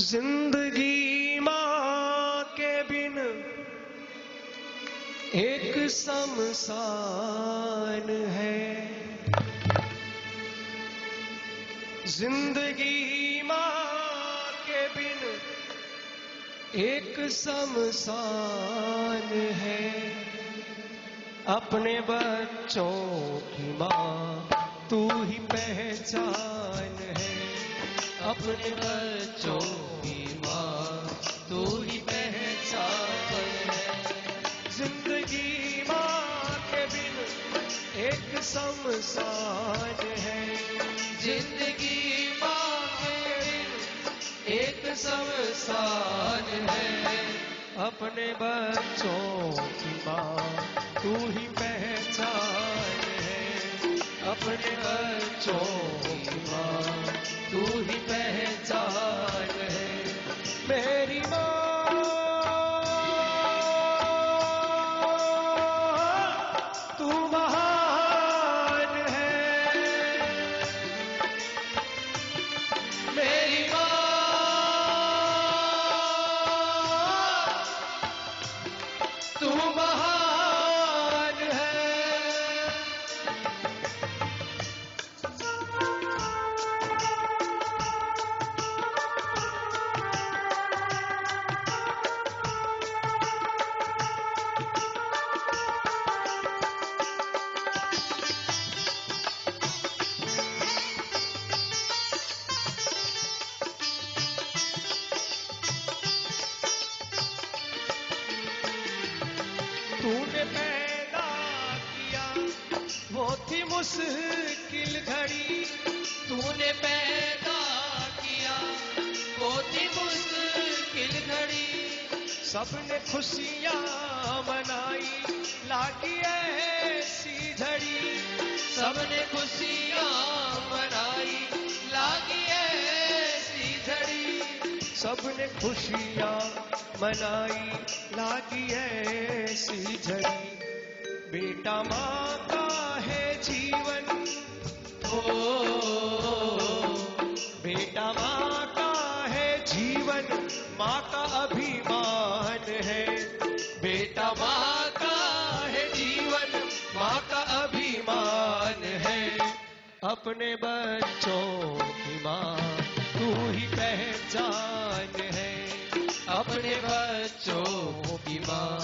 जिंदगी माँ के बिन एक शमशान है। जिंदगी माँ के बिन एक शमशान है। अपने बच्चों की माँ तू ही पहचान है। अपने बच्चों की माँ तू ही पहचान है। जिंदगी माँ के बिन एक शमशान है। जिंदगी माँ के बिन एक शमशान है। अपने बच्चों की माँ तू ही पहचान है। अपने बच्चों की माँ तू ही पहचान है। मेरी माँ तू महान है। मेरी माँ तू महान है। तूने पैदा किया वो थी मुश्किल घड़ी। तूने पैदा किया वो थी मुश्किल घड़ी। सबने खुशियाँ मनाई लागी ऐसी झड़ी। सबने खुशियाँ मनाई लागी ऐसी झड़ी। सबने खुशियाँ मनाई लागी ऐसी झड़ी। बेटा माँ का है जीवन हो। बेटा माँ का है जीवन, माँ का अभिमान है। बेटा माँ का है जीवन, माँ का अभिमान है। अपने बच्चों की माँ तू ही पहचान है। अपने बच्चों की माँ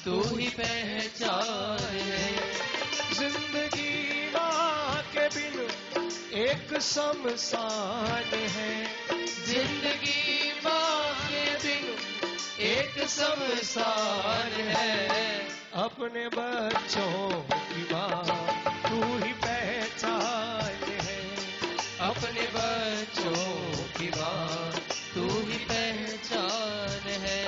तू ही पहचान है। जिंदगी माँ के बिन एक शमशान है। जिंदगी माँ के बिन एक शमशान है। अपने बच्चों की माँ तू ही पहचान है। अपने बच्चों की माँ तू ही पहचान है।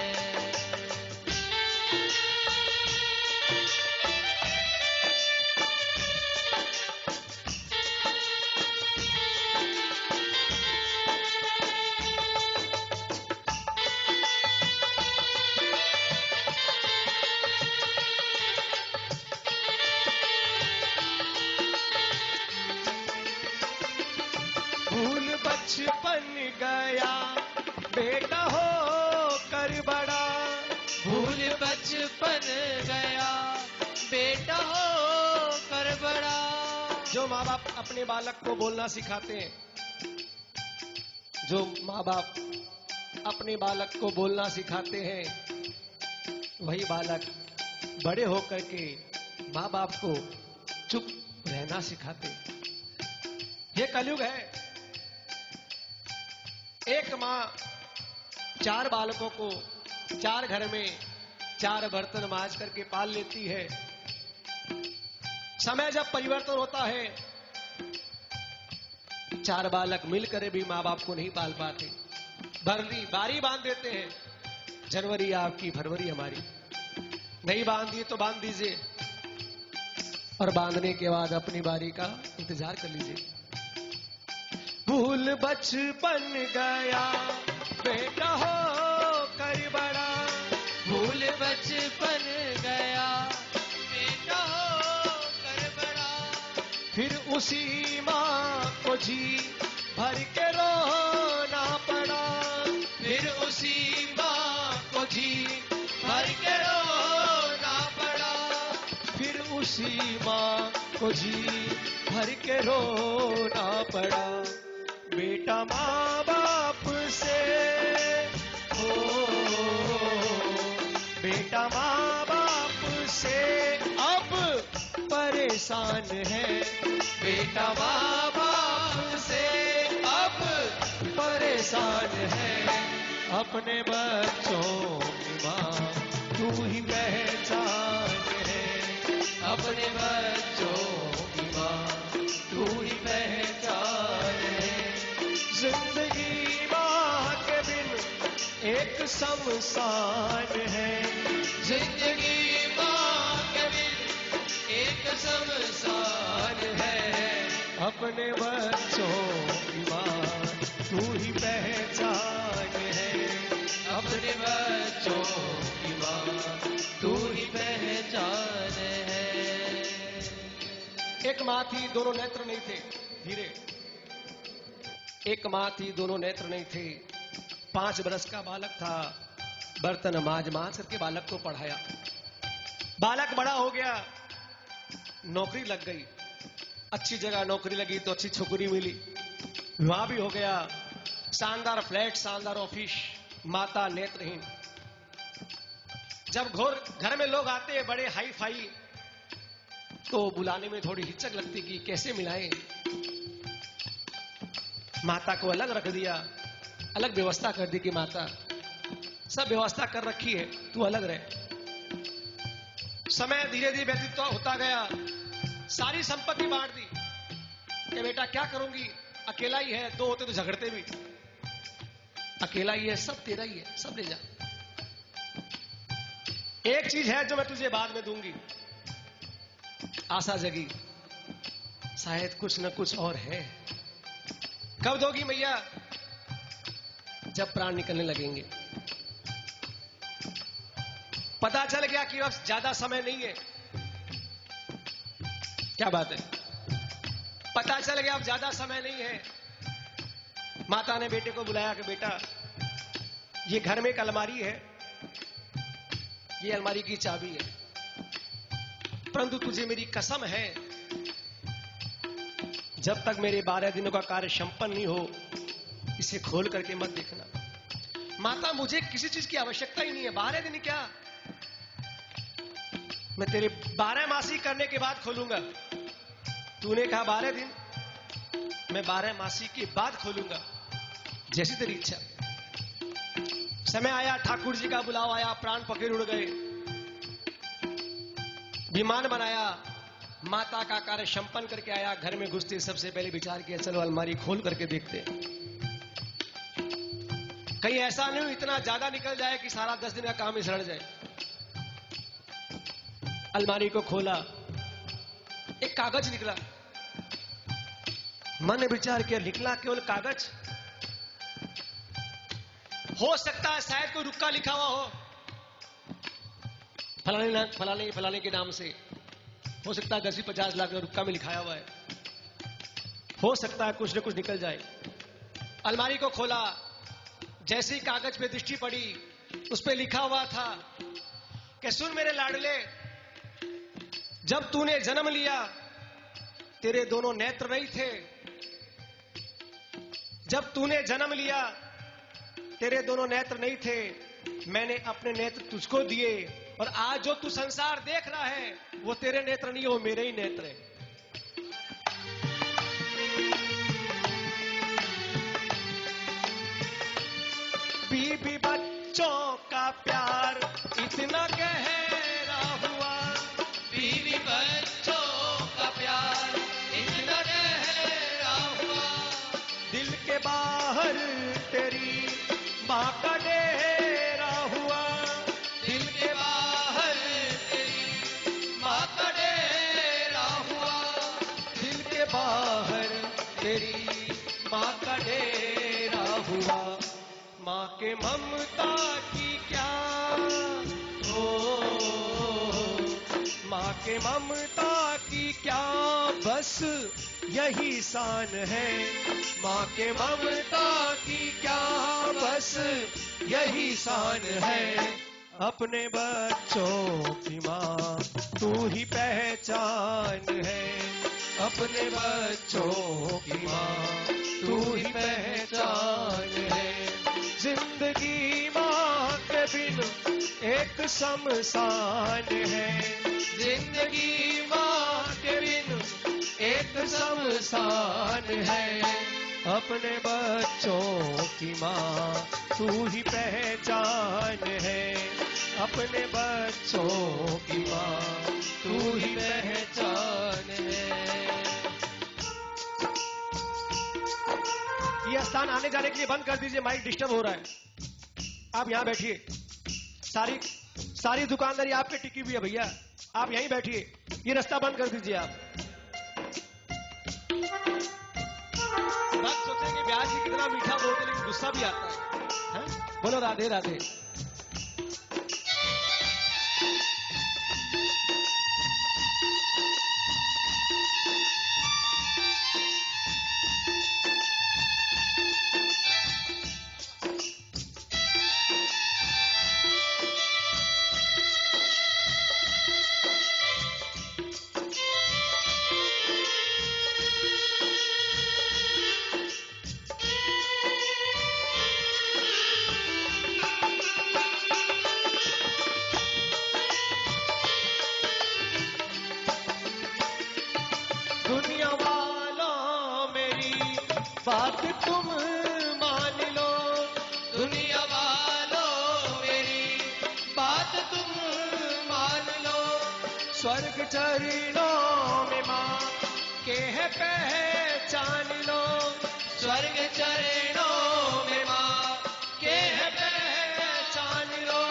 भूल बचपन गया बेटा हो कर बड़ा। भूल बचपन गया बेटा हो कर बड़ा। जो माँ बाप अपने बालक को बोलना सिखाते हैं, जो माँ बाप अपने बालक को बोलना सिखाते हैं, वही बालक बड़े होकर के माँ बाप को चुप रहना सिखाते हैं। ये कलयुग है। एक माँ 4 बालकों को 4 घर में 4 बर्तन मांज करके पाल लेती है। समय जब परिवर्तन होता है, 4 बालक मिलकर भी माँ बाप को नहीं पाल पाते। बारी बांध देते हैं। जनवरी आपकी, फरवरी हमारी। नहीं बांधी तो बांध दीजिए, और बांधने के बाद अपनी बारी का इंतजार कर लीजिए। भूल बचपन गया बेटा हो कर बड़ा। भूल बचपन गया बेटा हो कर बड़ा। फिर उसी माँ को जी भर के रोना पड़ा। फिर उसी माँ को जी भर के रोना पड़ा। बेटा माँ बाप से हो, बेटा माँ बाप से अब परेशान है। बेटा माँ बाप से अब परेशान है। अपने बच्चों की माँ तू ही पहचान है। अपने बच्चों की माँ तू ही पहचान है। जिंदगी माँ के बिन एक शमशान है। जिंदगी माँ के बिन एक शमशान है। अपने बच्चों की माँ तू ही पहचान है। अपने बच्चों की माँ तू ही पहचान है। एक माँ थी, दोनों नेत्र नहीं थे। धीरे। एक माँ थी, दोनों नेत्र नहीं थे। 5 बरस का बालक था। बर्तन माज माज करके बालक को पढ़ाया। बालक बड़ा हो गया, नौकरी लग गई। अच्छी जगह नौकरी लगी तो अच्छी छोकरी मिली, विवाह भी हो गया। शानदार फ्लैट, शानदार ऑफिस। माता नेत्रहीन। जब घर में लोग आते बड़े हाई फाई तो बुलाने में थोड़ी हिचक लगती कि कैसे मिलाएं। माता को अलग रख दिया, अलग व्यवस्था कर दी कि माता सब व्यवस्था कर रखी है, तू अलग रहे। समय धीरे धीरे व्यतीत होता गया। सारी संपत्ति बांट दी कि बेटा क्या करूंगी, अकेला ही है, 2 होते तो झगड़ते भी। अकेला ही है, सब तेरा ही है, सब ले जा। एक चीज है जो मैं तुझे बाद में दूंगी। आशा जगी, शायद कुछ न कुछ और है। कब दोगी मैया? जब प्राण निकलने लगेंगे। पता चल गया कि अब ज्यादा समय नहीं है। क्या बात है? पता चल गया अब ज्यादा समय नहीं है। माता ने बेटे को बुलाया कि बेटा ये घर में एक अलमारी है, ये अलमारी की चाबी है, परंतु तुझे मेरी कसम है जब तक मेरे 12 दिनों का कार्य संपन्न नहीं हो इसे खोल करके मत देखना। माता मुझे किसी चीज की आवश्यकता ही नहीं है, 12 दिन क्या, मैं तेरे 12 मासी करने के बाद खोलूंगा। तूने कहा 12 दिन, मैं 12 मासी के बाद खोलूंगा, जैसी तेरी इच्छा। समय आया, ठाकुर जी का बुलावा आया, प्राण पखेर उड़ गए। विमान बनाया, माता का कार्य संपन्न करके आया। घर में घुसते सबसे पहले विचार किया चलो अलमारी खोल करके देखते हैं, कहीं ऐसा नहीं इतना ज्यादा निकल जाए कि सारा 10 दिन का काम ही सड़ जाए। अलमारी को खोला, एक कागज निकला। मन ने विचार किया निकला केवल कागज, हो सकता है शायद कोई रुक्का लिखा हुआ हो, फलाने के नाम से। हो सकता है 10-50 लाख रुक्का में लिखाया हुआ है, हो सकता है कुछ न कुछ निकल जाए। अलमारी को खोला, जैसी कागज पे दृष्टि पड़ी उस पे लिखा हुआ था कि सुन मेरे लाडले, जब तूने जन्म लिया तेरे दोनों नेत्र नहीं थे। जब तूने जन्म लिया तेरे दोनों नेत्र नहीं थे, मैंने अपने नेत्र तुझको दिए, और आज जो तू संसार देख रहा है वो तेरे नेत्र नहीं, वो मेरे ही नेत्र है। बीबी बच्चों का प्यार इतना गहरा हुआ, बीबी बच्चों का प्यार इतना गहरा हुआ, दिल के बाहर तेरी माँ का डेरा हुआ, दिल के बाहर तेरी माँ का डेरा हुआ, दिल के बाहर तेरी माँ का डेरा हुआ। माँ के ममता की क्या हो, माँ के ममता की क्या बस यही शान है, माँ के ममता की क्या बस यही शान है। अपने बच्चों की माँ तू ही पहचान है। अपने बच्चों की माँ तू ही पहचान है। जिंदगी माँ के बिन एक शमशान है। जिंदगी माँ के बिन एक शमशान है। अपने बच्चों की माँ तू ही पहचान है। अपने बच्चों की माँ तू ही पहचान है। ये स्थान आने जाने के लिए बंद कर दीजिए, माइक डिस्टर्ब हो रहा है। आप यहाँ बैठिए। सारी दुकानदारी आप पे टिकी हुई है भैया, आप यहीं बैठिए। ये रास्ता बंद कर दीजिए आप। भक्त सोचेंगे ब्याज ही कितना मीठा बोलते, लेकिन गुस्सा भी आता है? बोलो राधे राधे। दुनिया वालों मेरी बात तुम मान लो। दुनिया वालों मेरी बात तुम मान लो। स्वर्ग चरणों में माँ के है पहचान लो। स्वर्ग चरणों में माँ के है पहचान लो।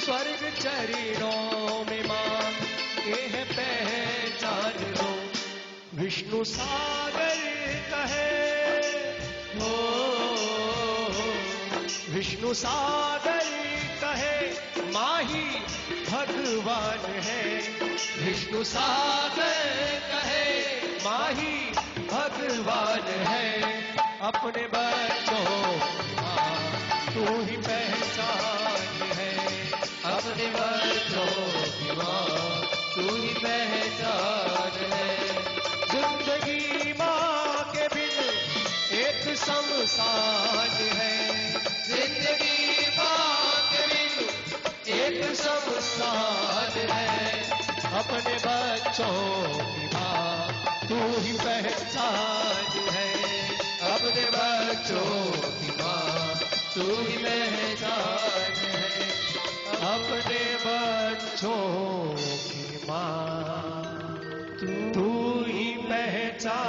स्वर्ग चरणों में माँ के है पहचान लो। विष्णु सागर कहे हो, विष्णु सागर कहे माँ ही भगवान है। विष्णु सागर कहे माँ ही भगवान है। अपने बच्चों माँ तू ही पहचान है। अपने बच्चों की माँ तू ही पहचान है। जिंदगी माँ के बिन एक शमशान है। जिंदगी माँ के बिन एक शमशान है। अपने बच्चों की माँ तू ही पहचान है। अपने बच्चों की माँ तू ही पहचान है। अपने बच्चों की माँ तू ही पहचान